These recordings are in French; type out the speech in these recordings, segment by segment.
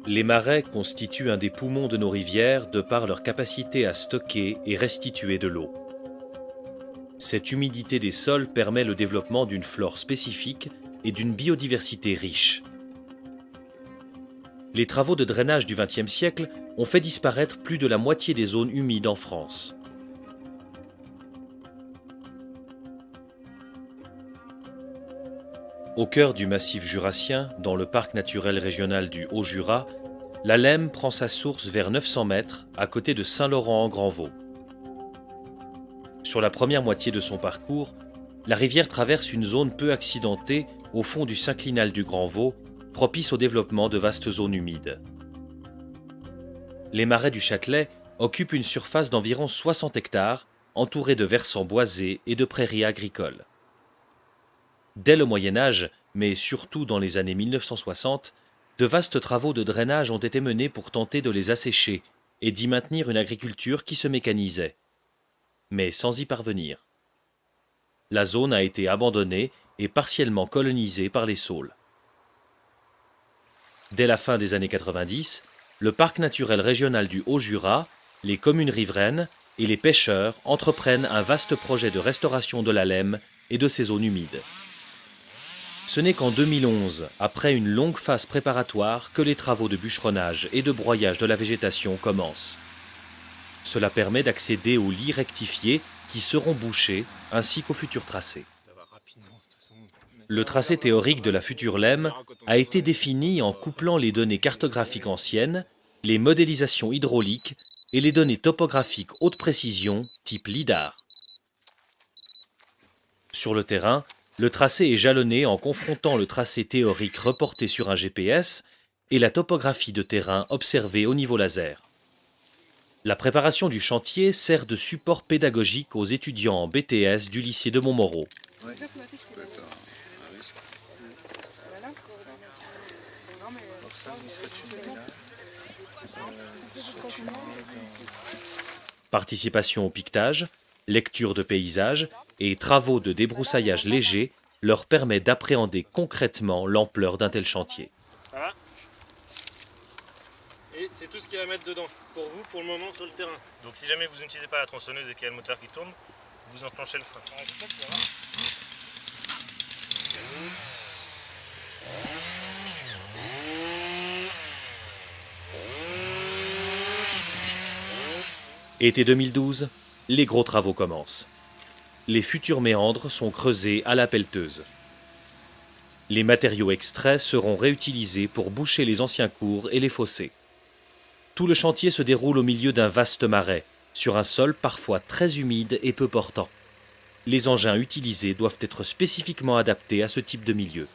Les marais constituent un des poumons de nos rivières de par leur capacité à stocker et restituer de l'eau. Cette humidité des sols permet le développement d'une flore spécifique et d'une biodiversité riche. Les travaux de drainage du XXe siècle ont fait disparaître plus de la moitié des zones humides en France. Au cœur du massif jurassien, dans le parc naturel régional du Haut-Jura, la Lemme prend sa source vers 900 mètres, à côté de Saint-Laurent-en-Grandvaux. Sur la première moitié de son parcours, la rivière traverse une zone peu accidentée au fond du synclinal du Grandvaux, propice au développement de vastes zones humides. Les marais du Châtelet occupent une surface d'environ 60 hectares, entourés de versants boisés et de prairies agricoles. Dès le Moyen Âge, mais surtout dans les années 1960, de vastes travaux de drainage ont été menés pour tenter de les assécher et d'y maintenir une agriculture qui se mécanisait. Mais sans y parvenir. La zone a été abandonnée et partiellement colonisée par les saules. Dès la fin des années 90, le parc naturel régional du Haut-Jura, les communes riveraines et les pêcheurs entreprennent un vaste projet de restauration de la Lemme et de ses zones humides. Ce n'est qu'en 2011, après une longue phase préparatoire, que les travaux de bûcheronnage et de broyage de la végétation commencent. Cela permet d'accéder aux lits rectifiés qui seront bouchés, ainsi qu'au futur tracé. Le tracé théorique de la future Lemme a été défini en couplant les données cartographiques anciennes, les modélisations hydrauliques et les données topographiques haute précision type LIDAR. Sur le terrain, le tracé est jalonné en confrontant le tracé théorique reporté sur un GPS et la topographie de terrain observée au niveau laser. La préparation du chantier sert de support pédagogique aux étudiants en BTS du lycée de Montmoreau. Participation au piquetage, lecture de paysages et travaux de débroussaillage léger leur permet d'appréhender concrètement l'ampleur d'un tel chantier. Voilà. Et c'est tout ce qu'il y a à mettre dedans pour vous pour le moment sur le terrain. Donc si jamais vous n'utilisez pas la tronçonneuse et qu'il y a le moteur qui tourne, vous enclenchez le frein. Été 2012, les gros travaux commencent. Les futurs méandres sont creusés à la pelleteuse. Les matériaux extraits seront réutilisés pour boucher les anciens cours et les fossés. Tout le chantier se déroule au milieu d'un vaste marais, sur un sol parfois très humide et peu portant. Les engins utilisés doivent être spécifiquement adaptés à ce type de milieu.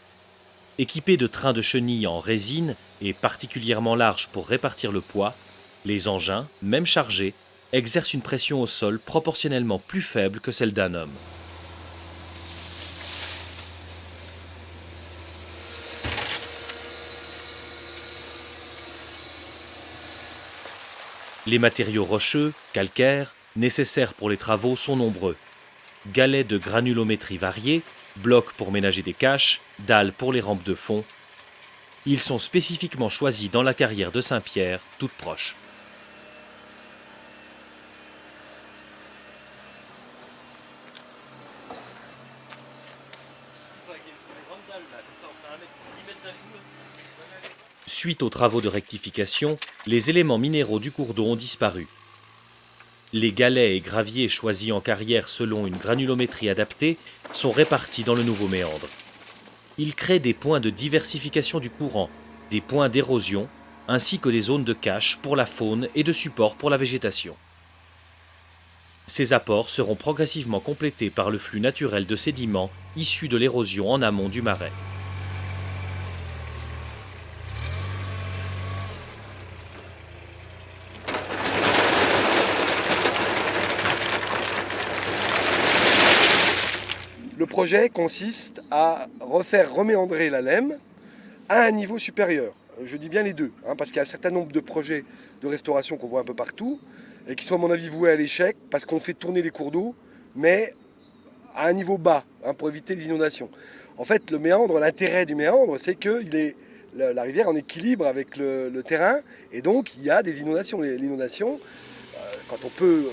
Équipés de trains de chenilles en résine et particulièrement larges pour répartir le poids, les engins, même chargés, exercent une pression au sol proportionnellement plus faible que celle d'un homme. Les matériaux rocheux, calcaires, nécessaires pour les travaux sont nombreux. Galets de granulométrie variée, blocs pour ménager des caches, dalles pour les rampes de fond. Ils sont spécifiquement choisis dans la carrière de Saint-Pierre, toute proche. Suite aux travaux de rectification, les éléments minéraux du cours d'eau ont disparu. Les galets et graviers choisis en carrière selon une granulométrie adaptée sont répartis dans le nouveau méandre. Ils créent des points de diversification du courant, des points d'érosion, ainsi que des zones de cache pour la faune et de support pour la végétation. Ces apports seront progressivement complétés par le flux naturel de sédiments issus de l'érosion en amont du marais. Le projet consiste à refaire reméandrer la Lemme à un niveau supérieur. Je dis bien les deux, parce qu'il y a un certain nombre de projets de restauration qu'on voit un peu partout et qui sont à mon avis voués à l'échec parce qu'on fait tourner les cours d'eau, mais à un niveau bas, pour éviter les inondations. En fait, le méandre, l'intérêt du méandre, c'est qu'il est la rivière en équilibre avec le terrain, et donc il y a des inondations. L'inondation, quand on peut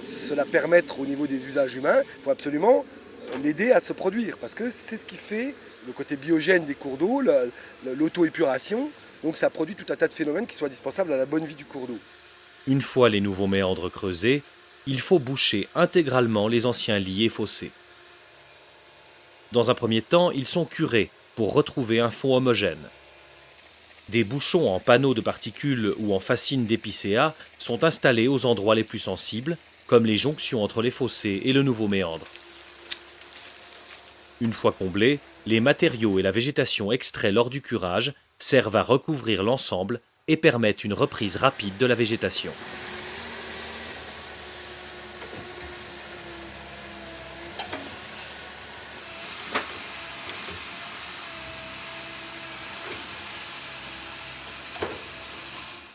se la permettre au niveau des usages humains, il faut absolument l'aider à se produire, parce que c'est ce qui fait le côté biogène des cours d'eau, l'auto-épuration, donc ça produit tout un tas de phénomènes qui sont indispensables à la bonne vie du cours d'eau. Une fois les nouveaux méandres creusés, il faut boucher intégralement les anciens lits et fossés. Dans un premier temps, ils sont curés pour retrouver un fond homogène. Des bouchons en panneaux de particules ou en fascines d'épicéa sont installés aux endroits les plus sensibles, comme les jonctions entre les fossés et le nouveau méandre. Une fois comblés, les matériaux et la végétation extraits lors du curage servent à recouvrir l'ensemble et permettent une reprise rapide de la végétation.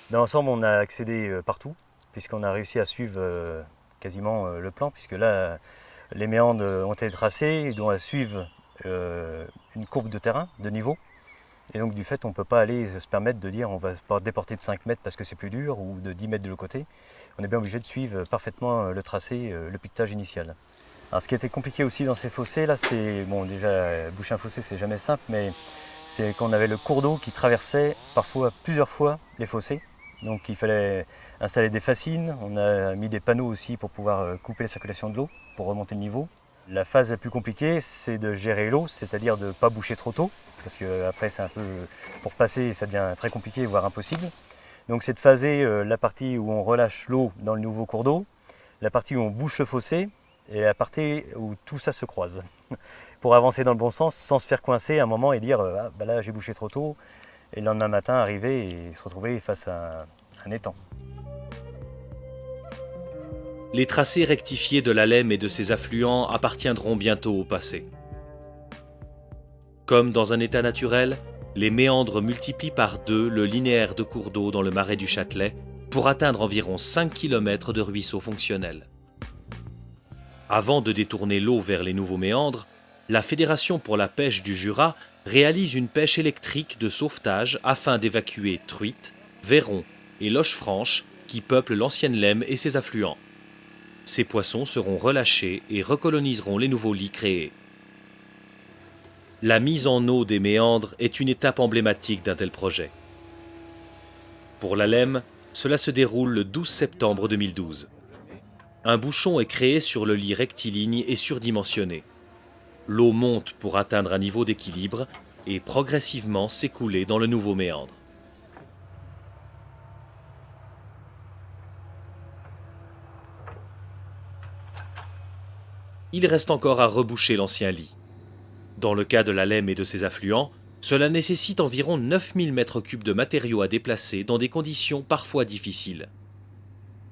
Dans l'ensemble, on a accédé partout, puisqu'on a réussi à suivre quasiment le plan, puisque là, les méandres ont été tracés, ils doivent suivre une courbe de terrain, de niveau. Et donc du fait, on ne peut pas aller se permettre de dire on va pas déporter de 5 mètres parce que c'est plus dur, ou de 10 mètres de l'autre côté. On est bien obligé de suivre parfaitement le tracé, le piquetage initial. Alors ce qui était compliqué aussi dans ces fossés, là, c'est, bon déjà, boucher un fossé c'est jamais simple, mais c'est qu'on avait le cours d'eau qui traversait parfois plusieurs fois les fossés. Donc il fallait installer des fascines, on a mis des panneaux aussi pour pouvoir couper la circulation de l'eau, pour remonter le niveau. La phase la plus compliquée, c'est de gérer l'eau, c'est-à-dire de ne pas boucher trop tôt, parce qu'après c'est un peu, pour passer ça devient très compliqué, voire impossible. Donc c'est de phaser la partie où on relâche l'eau dans le nouveau cours d'eau, la partie où on bouche le fossé, et la partie où tout ça se croise. Pour avancer dans le bon sens, sans se faire coincer à un moment et dire ah, bah là j'ai bouché trop tôt, et le lendemain matin arriver et se retrouver face à un étang. Les tracés rectifiés de la Lemme et de ses affluents appartiendront bientôt au passé. Comme dans un état naturel, les méandres multiplient par 2 le linéaire de cours d'eau dans le marais du Châtelet pour atteindre environ 5 km de ruisseaux fonctionnels. Avant de détourner l'eau vers les nouveaux méandres, la Fédération pour la pêche du Jura réalise une pêche électrique de sauvetage afin d'évacuer truites, vairons et loches franches qui peuplent l'ancienne Lemme et ses affluents. Ces poissons seront relâchés et recoloniseront les nouveaux lits créés. La mise en eau des méandres est une étape emblématique d'un tel projet. Pour la Lemme, cela se déroule le 12 septembre 2012. Un bouchon est créé sur le lit rectiligne et surdimensionné. L'eau monte pour atteindre un niveau d'équilibre et progressivement s'écouler dans le nouveau méandre. Il reste encore à reboucher l'ancien lit. Dans le cas de la Lemme et de ses affluents, cela nécessite environ 9000 m3 de matériaux à déplacer dans des conditions parfois difficiles.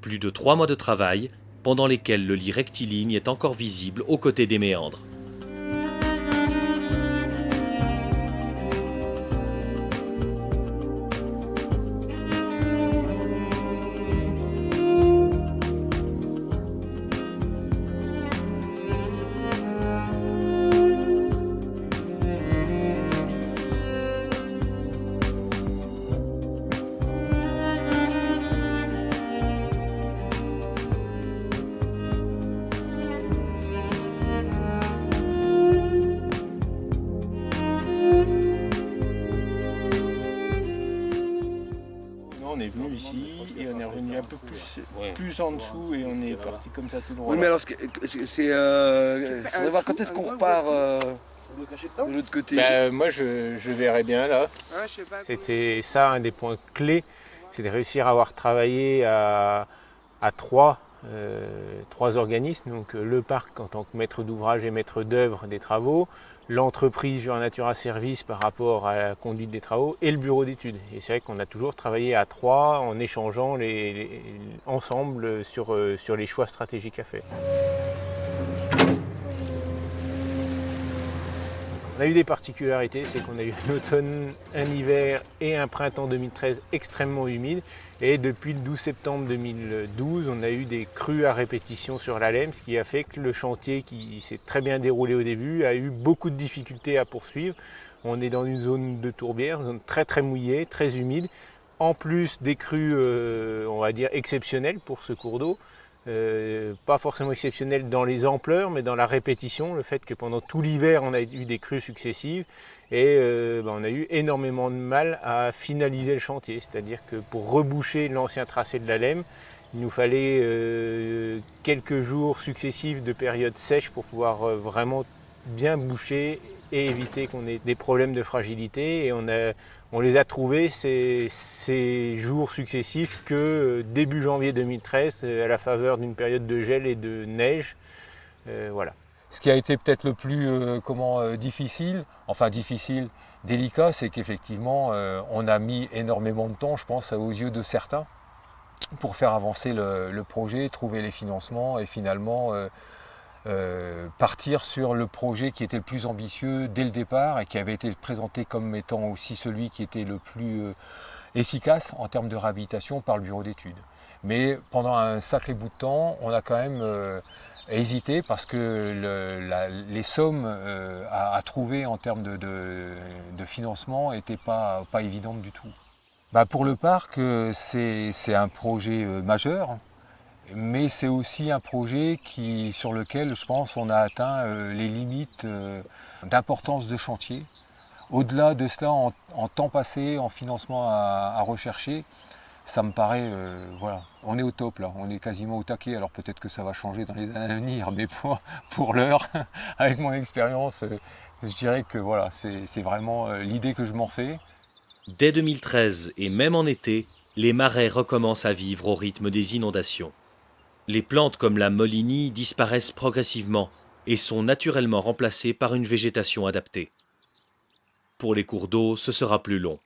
Plus de 3 mois de travail, pendant lesquels le lit rectiligne est encore visible aux côtés des méandres. On est venu ici et on est revenu un peu plus en dessous et on est parti comme ça tout droit. Oui, mais alors, faudrait voir quand est-ce qu'on repart de l'autre côté. Moi je verrais bien là. C'était ça un des points clés, c'est de réussir à avoir travaillé à 3 organismes, donc le parc en tant que maître d'ouvrage et maître d'œuvre des travaux, l'entreprise Jura Natura Service par rapport à la conduite des travaux et le bureau d'études. Et c'est vrai qu'on a toujours travaillé à 3 en échangeant ensemble sur les choix stratégiques à faire. On a eu des particularités, c'est qu'on a eu un automne, un hiver et un printemps 2013 extrêmement humides. Et depuis le 12 septembre 2012, on a eu des crues à répétition sur la Lemme, ce qui a fait que le chantier qui s'est très bien déroulé au début a eu beaucoup de difficultés à poursuivre. On est dans une zone de tourbière, une zone très très mouillée, très humide. En plus des crues, on va dire, exceptionnelles pour ce cours d'eau. Pas forcément exceptionnel dans les ampleurs, mais dans la répétition, le fait que pendant tout l'hiver on a eu des crues successives et on a eu énormément de mal à finaliser le chantier, c'est-à-dire que pour reboucher l'ancien tracé de la Lemme, il nous fallait quelques jours successifs de périodes sèches pour pouvoir vraiment bien boucher et éviter qu'on ait des problèmes de fragilité. Et on les a trouvés ces jours successifs que début janvier 2013, à la faveur d'une période de gel et de neige. Voilà. Ce qui a été peut-être le plus délicat, c'est qu'effectivement on a mis énormément de temps, je pense, aux yeux de certains, pour faire avancer le projet, trouver les financements et finalement partir sur le projet qui était le plus ambitieux dès le départ et qui avait été présenté comme étant aussi celui qui était le plus efficace en termes de réhabilitation par le bureau d'études. Mais pendant un sacré bout de temps, on a quand même hésité parce que les sommes à trouver en termes de financement n'étaient pas évidentes du tout. Pour le parc, c'est un projet majeur. Mais c'est aussi un projet sur lequel, je pense, on a atteint les limites d'importance de chantier. Au-delà de cela, en temps passé, en financement à rechercher, ça me paraît, voilà, on est au top là, on est quasiment au taquet. Alors peut-être que ça va changer dans les années à venir, mais pour l'heure, avec mon expérience, je dirais que voilà, c'est vraiment l'idée que je m'en fais. Dès 2013 et même en été, les marais recommencent à vivre au rythme des inondations. Les plantes comme la molinie disparaissent progressivement et sont naturellement remplacées par une végétation adaptée. Pour les cours d'eau, ce sera plus long.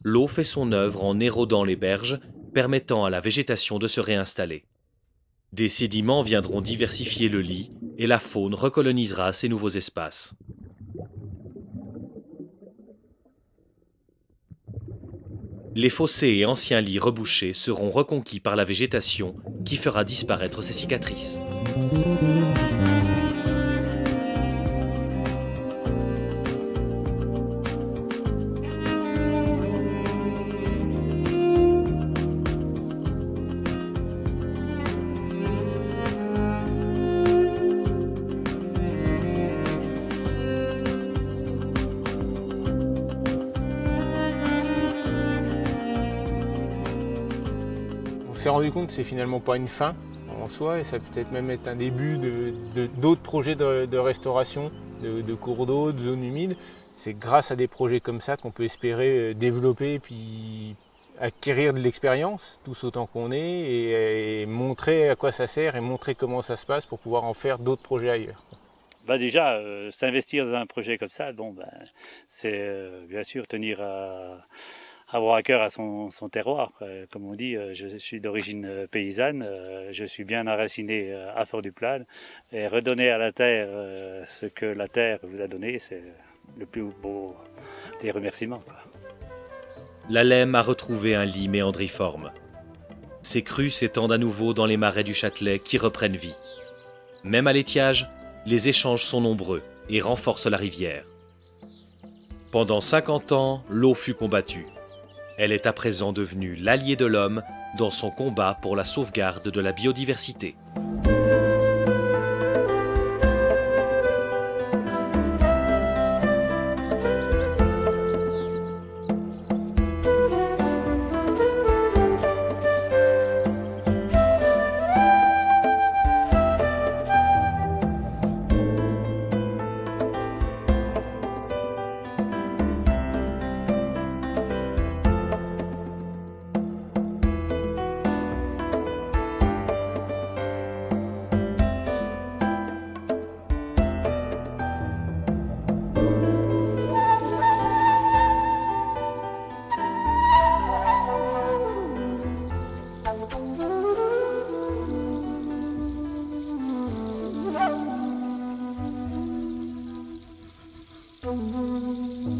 L'eau fait son œuvre en érodant les berges, permettant à la végétation de se réinstaller. Des sédiments viendront diversifier le lit et la faune recolonisera ces nouveaux espaces. Les fossés et anciens lits rebouchés seront reconquis par la végétation qui fera disparaître ces cicatrices. On s'est rendu compte que c'est finalement pas une fin en soi, et ça peut peut-être même être un début d'autres projets de restauration de cours d'eau, de zones humides. C'est grâce à des projets comme ça qu'on peut espérer développer et puis acquérir de l'expérience, tous autant qu'on est, et montrer à quoi ça sert et montrer comment ça se passe pour pouvoir en faire d'autres projets ailleurs. Déjà, s'investir dans un projet comme ça, c'est bien sûr avoir à cœur à son terroir. Comme on dit, je suis d'origine paysanne, je suis bien enraciné à Fort-du-Plaine, et redonner à la terre ce que la terre vous a donné, c'est le plus beau des remerciements. La Lemme a retrouvé un lit méandriforme. Ces crues s'étendent à nouveau dans les marais du Châtelet qui reprennent vie. Même à l'étiage, les échanges sont nombreux et renforcent la rivière. Pendant 50 ans, l'eau fut combattue. Elle est à présent devenue l'allié de l'homme dans son combat pour la sauvegarde de la biodiversité. Thank you.